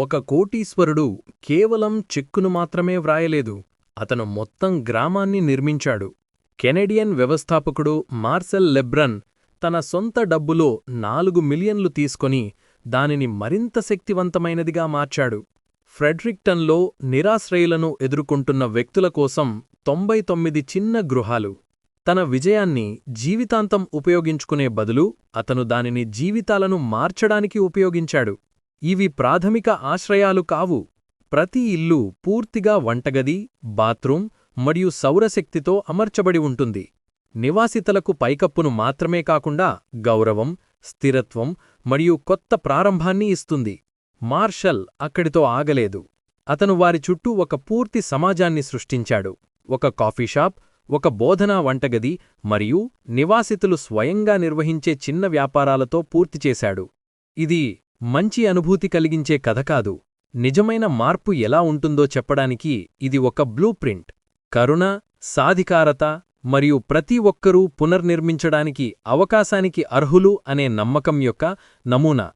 ఒక కోటీశ్వరుడు కేవలం చెక్కును మాత్రమే వ్రాయలేదు, అతను మొత్తం గ్రామాన్ని నిర్మించాడు. కెనడియన్ వ్యవస్థాపకుడు మార్సెల్ లెబ్రన్ తన సొంత డబ్బులో 4 మిలియన్లు తీసుకొని దానిని మరింత శక్తివంతమైనదిగా మార్చాడు. ఫ్రెడరిక్టన్లో నిరాశ్రయులను ఎదుర్కొంటున్న వ్యక్తుల కోసం 99 చిన్న గృహాలు. తన విజయాన్ని జీవితాంతం ఉపయోగించుకునే బదులు అతను దానిని జీవితాలను మార్చడానికి ఉపయోగించాడు. ఇవి ప్రాథమిక ఆశ్రయాలు కావు. ప్రతి ఇల్లు పూర్తిగా వంటగది, బాత్రూం మరియు సౌరశక్తితో అమర్చబడి ఉంటుంది. నివాసితులకు పైకప్పును మాత్రమే కాకుండా గౌరవం, స్థిరత్వం మరియు కొత్త ప్రారంభాన్ని ఇస్తుంది. మార్షల్ అక్కడితో ఆగలేదు. అతను వారి చుట్టూ ఒక పూర్తి సమాజాన్ని సృష్టించాడు. ఒక కాఫీషాప్, ఒక బోధనా వంటగది మరియు నివాసితులు స్వయంగా నిర్వహించే చిన్న వ్యాపారాలతో పూర్తిచేశాడు. ఇది మంచి అనుభూతి కలిగించే కథ కాదు. నిజమైన మార్పు ఎలా ఉంటుందో చెప్పడానికి ఇది ఒక బ్లూ ప్రింట్. కరుణ, సాధికారత మరియు ప్రతి ఒక్కరూ పునర్నిర్మించడానికి అవకాశానికి అర్హులు అనే నమ్మకం యొక్క నమూనా.